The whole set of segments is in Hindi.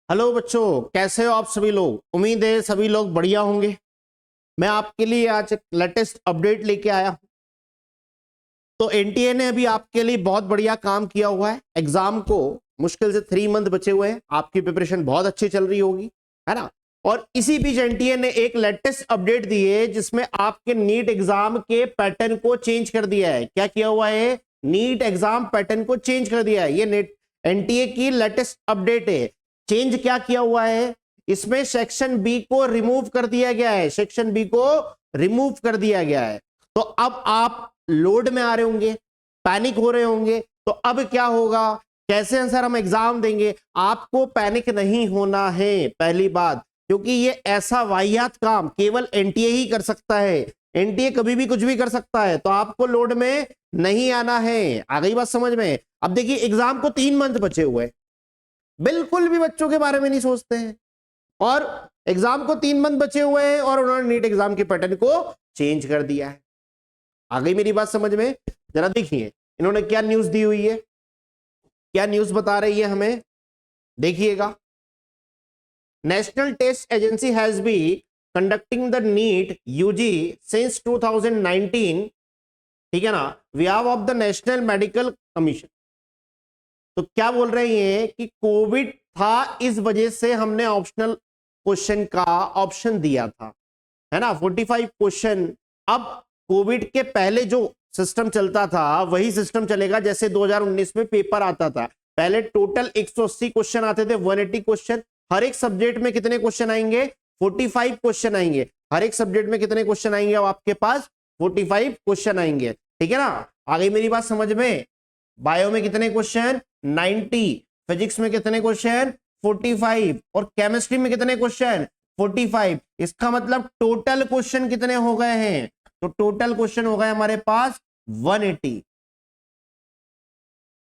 हेलो बच्चों, कैसे हो आप सभी लोग। उम्मीद है सभी लोग बढ़िया होंगे। मैं आपके लिए आज एक लेटेस्ट अपडेट लेके आया हूं। तो एनटीए ने अभी आपके लिए बहुत बढ़िया काम किया हुआ है। एग्जाम को मुश्किल से 3 मंथ बचे हुए हैं, आपकी प्रिपरेशन बहुत अच्छी चल रही होगी, है ना। और इसी बीच एनटीए ने एक लेटेस्ट अपडेट दी है जिसमें आपके नीट एग्जाम के पैटर्न को चेंज कर दिया है। क्या किया हुआ है? नीट एग्जाम पैटर्न को चेंज कर दिया है। ये नेट एनटीए की लेटेस्ट अपडेट है। चेंज क्या किया हुआ है? इसमें सेक्शन बी को रिमूव कर दिया गया है। सेक्शन बी को रिमूव कर दिया गया है। तो अब आप लोड में आ रहे होंगे, पैनिक हो रहे होंगे। तो अब क्या होगा, कैसे आंसर हम एग्जाम देंगे? आपको पैनिक नहीं होना है, पहली बात, क्योंकि ये ऐसा वाहियात काम केवल एनटीए ही कर सकता है। एनटीए कभी भी कुछ भी कर सकता है, तो आपको लोड में नहीं आना है। आ गई बात समझ में? अब देखिए, एग्जाम को 3 मंथ बचे हुए, बिल्कुल भी बच्चों के बारे में नहीं सोचते हैं, और एग्जाम को 3 मंथ बचे हुए हैं और उन्होंने नीट एग्जाम के पैटर्न को चेंज कर दिया है। आ गई मेरी बात समझ में? जरा देखिए इन्होंने क्या न्यूज दी हुई है, क्या न्यूज बता रही है हमें, देखिएगा। National Test Agency has been conducting the NEET UG since 2019, ठीक है ना, behalf of the National Medical Commission. तो क्या बोल रहे हैं कि कोविड था, इस वजह से हमने ऑप्शनल क्वेश्चन का ऑप्शन दिया था, है ना, 45 क्वेश्चन। अब कोविड के पहले जो सिस्टम चलता था वही सिस्टम चलेगा जैसे 2019 में पेपर आता था। पहले टोटल 180 क्वेश्चन आते थे, 180 क्वेश्चन। हर एक सब्जेक्ट में कितने क्वेश्चन आएंगे? 45 क्वेश्चन आएंगे। हर एक सब्जेक्ट में कितने क्वेश्चन आएंगे? अब आपके पास 45 क्वेश्चन आएंगे, ठीक है ना। आ गई मेरी बात समझ में? बायो में कितने क्वेश्चन? 90। फिजिक्स में कितने क्वेश्चन? 45। और केमिस्ट्री में कितने क्वेश्चन? 45। इसका मतलब टोटल क्वेश्चन कितने हो गए हैं? तो टोटल क्वेश्चन हो गए हमारे पास 180।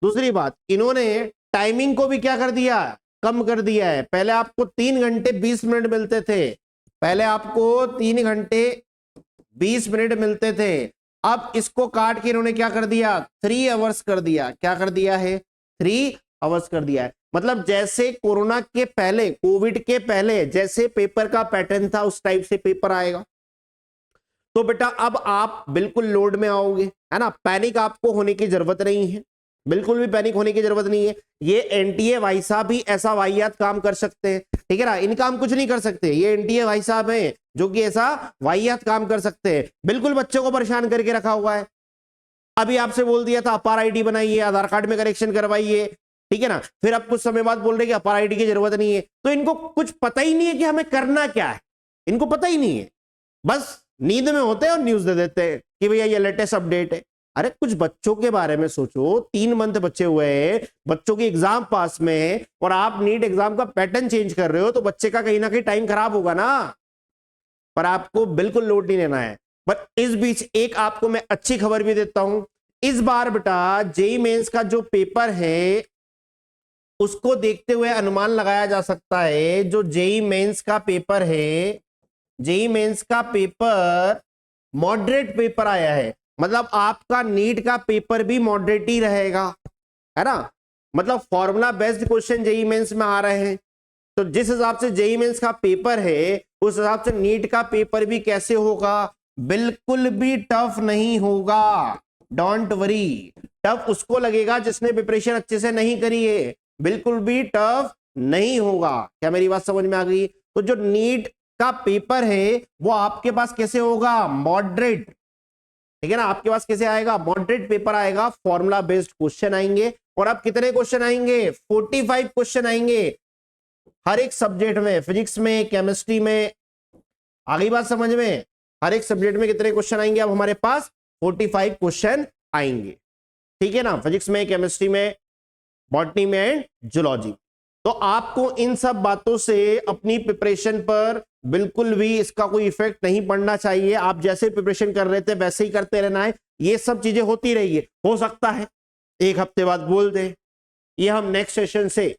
दूसरी बात, इन्होंने टाइमिंग को भी क्या कर दिया? कम कर दिया है। पहले आपको 3 घंटे 20 मिनट मिलते थे, पहले आपको 3 घंटे 20 मिनट मिलते थे। अब इसको काट के इन्होंने क्या कर दिया? 3 आवर्स कर दिया। क्या कर दिया है? 3 आवर्स कर दिया है। मतलब जैसे कोरोना के पहले, कोविड के पहले जैसे पेपर का पैटर्न था उस टाइप से पेपर आएगा। तो बेटा अब आप बिल्कुल लोड में आओगे, है ना। पैनिक आपको होने की जरूरत नहीं है, बिल्कुल भी पैनिक होने की जरूरत नहीं है। ये एनटीए भाई साहब भी ऐसा वाहियात काम कर सकते हैं, ठीक है ना। इनका हम कुछ नहीं कर सकते, ये एनटीए भाई साहब हैं जो कि ऐसा वाहियात काम कर सकते हैं। बिल्कुल बच्चों को परेशान करके रखा हुआ है। अभी आपसे बोल दिया था अपार आईडी बनाइए, आधार कार्ड में करेक्शन करवाइए, ठीक है ना। फिर अब कुछ समय बाद बोल रहे कि अपार आईडी की जरूरत नहीं है। तो इनको कुछ पता ही नहीं है कि हमें करना क्या है, इनको पता ही नहीं है। बस नींद में होते हैं और न्यूज दे देते हैं कि भैया ये लेटेस्ट अपडेट है। अरे कुछ बच्चों के बारे में सोचो। 3 मंथ बचे हुए हैं, बच्चों की एग्जाम पास में है, और आप नीट एग्जाम का पैटर्न चेंज कर रहे हो, तो बच्चे का कहीं ना कहीं टाइम खराब होगा ना। पर आपको बिल्कुल लोड नहीं लेना है। पर इस बीच एक आपको मैं अच्छी खबर भी देता हूं। इस बार बेटा जेईई मेंस का जो पेपर है उसको देखते हुए अनुमान लगाया जा सकता है, जो जेईई मेंस का पेपर है, जेईई मेंस का पेपर मॉडरेट पेपर आया है। मतलब आपका नीट का पेपर भी मॉडरेट ही रहेगा, है ना। मतलब formula based question JEE Mains में आ रहे हैं। तो जिस हिसाब से जेईई मेंस का पेपर है उस हिसाब से नीट का पेपर भी कैसे होगा? बिल्कुल भी टफ नहीं होगा। Don't worry. टफ उसको लगेगा जिसने प्रिपरेशन अच्छे से नहीं करी है, बिल्कुल भी टफ नहीं होगा। क्या मेरी बात समझ में आ गई? तो जो नीट का पेपर है वो आपके पास कैसे होगा? मॉडरेट, ठीक है ना। आपके पास कैसे आएगा? मॉडरेट पेपर आएगा, फॉर्मूला बेस्ड क्वेश्चन आएंगे। और अब कितने क्वेश्चन आएंगे? 45 क्वेश्चन आएंगे हर एक सब्जेक्ट में, फिजिक्स में, केमिस्ट्री में। आ गई बात समझ में? हर एक सब्जेक्ट में कितने क्वेश्चन आएंगे? अब हमारे पास 45 क्वेश्चन आएंगे, ठीक है ना। फिजिक्स में, केमिस्ट्री में, बॉटनी में एंड जूलॉजी। तो आपको इन सब बातों से अपनी प्रिपरेशन पर बिल्कुल भी इसका कोई इफेक्ट नहीं पड़ना चाहिए। आप जैसे प्रिपरेशन कर रहे थे वैसे ही करते रहना है। ये सब चीजें होती रही। हो सकता है 1 हफ्ते बाद बोल दे, ये हम नेक्स्ट सेशन से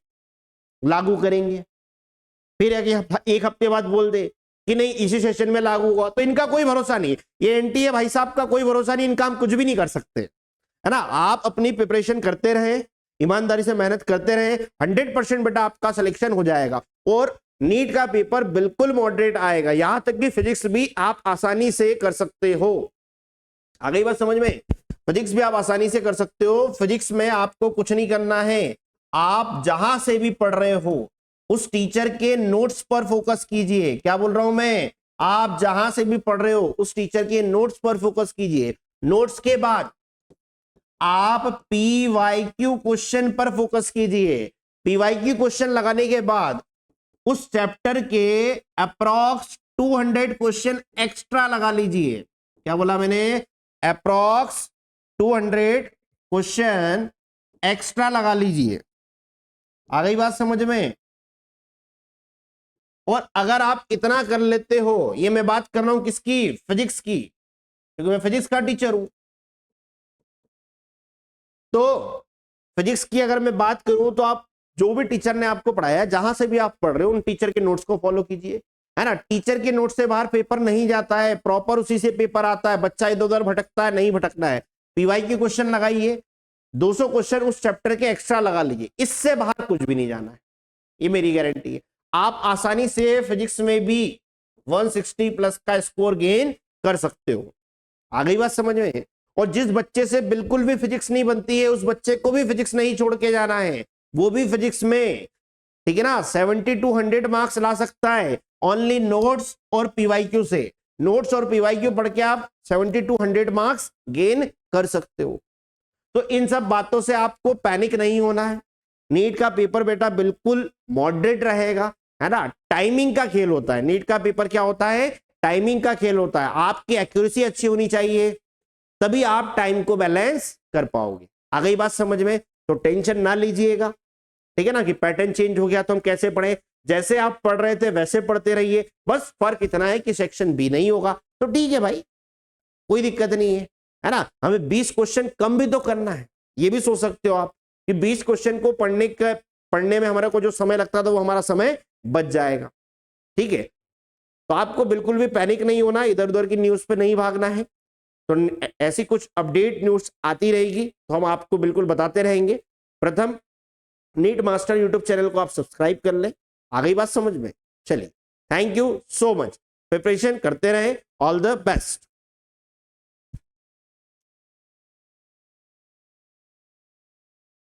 लागू करेंगे। फिर 1 हफ्ते बाद बोल दे कि नहीं इसी सेशन में लागू हुआ। तो इनका कोई भरोसा नहीं, ये एनटीए भाई साहब का कोई भरोसा नहीं, इनका हम कुछ भी नहीं कर सकते, है ना। आप अपनी प्रिपरेशन करते रहे, ईमानदारी से मेहनत करते रहे, 100% बेटा आपका सिलेक्शन हो जाएगा और नीट का पेपर बिल्कुल मॉडरेट आएगा, यहां तक कि फिजिक्स भी आप आसानी से कर सकते हो। आ गई बात समझ में? फिजिक्स भी आप आसानी से कर सकते हो। फिजिक्स में आपको कुछ नहीं करना है, आप जहां से भी पढ़ रहे हो उस टीचर के नोट्स पर फोकस कीजिए। क्या बोल रहा हूं मैं? आप जहां से भी पढ़ रहे हो उस टीचर के नोट्स पर फोकस कीजिए। नोट्स के बाद आप पीवाईक्यू क्वेश्चन पर फोकस कीजिए। पीवाईक्यू क्वेश्चन लगाने के बाद उस चैप्टर के अप्रॉक्स 200 क्वेश्चन एक्स्ट्रा लगा लीजिए। क्या बोला मैंने? अप्रॉक्स 200 क्वेश्चन एक्स्ट्रा लगा लीजिए। आ गई बात समझ में? और अगर आप इतना कर लेते हो, ये मैं बात कर रहा हूं किसकी? फिजिक्स की, क्योंकि मैं फिजिक्स का टीचर हूं। तो फिजिक्स की अगर मैं बात करूं तो आप जो भी टीचर ने आपको पढ़ाया, जहां से भी आप पढ़ रहे हो, उन टीचर के नोट्स को फॉलो कीजिए, है ना। टीचर के नोट से बाहर पेपर नहीं जाता है, प्रॉपर उसी से पेपर आता है। बच्चा इधर उधर भटकता है, नहीं भटकना है। पीवाई के क्वेश्चन लगाइए, 200 क्वेश्चन उस चैप्टर के एक्स्ट्रा लगा लीजिए, इससे बाहर कुछ भी नहीं जाना है, ये मेरी गारंटी है। आप आसानी से फिजिक्स में भी 160 प्लस का स्कोर गेन कर सकते हो। आ गई बात समझ में? और जिस बच्चे से बिल्कुल भी फिजिक्स नहीं बनती है, उस बच्चे को भी फिजिक्स नहीं छोड़ के जाना है, वो भी फिजिक्स में, ठीक है ना, 70 to 100 मार्क्स ला सकता है ओनली नोट्स और पीवाईक्यू से। नोट्स और पीवाईक्यू पढ़ के आप 70 to 100 मार्क्स गेन कर सकते हो। तो इन सब बातों से आपको पैनिक नहीं होना है। नीट का पेपर बेटा बिल्कुल मॉडरेट रहेगा, है ना। टाइमिंग का खेल होता है नीट का पेपर। क्या होता है? टाइमिंग का खेल होता है। आपकी एक्यूरेसी अच्छी होनी चाहिए, तभी आप टाइम को बैलेंस कर पाओगे। आ गई बात समझ में? तो टेंशन ना लीजिएगा, ठीक है ना, कि पैटर्न चेंज हो गया तो हम कैसे पढ़े। जैसे आप पढ़ रहे थे वैसे पढ़ते रहिए। बस फर्क इतना है कि सेक्शन बी नहीं होगा तो ठीक है भाई, कोई दिक्कत नहीं है ना। हमें 20 क्वेश्चन कम भी तो करना है, ये भी सोच सकते हो आप कि 20 क्वेश्चन को पढ़ने में हमारा को जो समय लगता था वो हमारा समय बच जाएगा, ठीक है। तो आपको बिल्कुल भी पैनिक नहीं होना, इधर उधर की न्यूज पे नहीं भागना है। तो ऐसी कुछ अपडेट न्यूज आती रहेगी तो हम आपको बिल्कुल बताते रहेंगे। प्रथम नीट मास्टर यूट्यूब चैनल को आप सब्सक्राइब कर लें। आ गई बात समझ में? चलिए, thank you so much. Preparation करते रहें। All the best.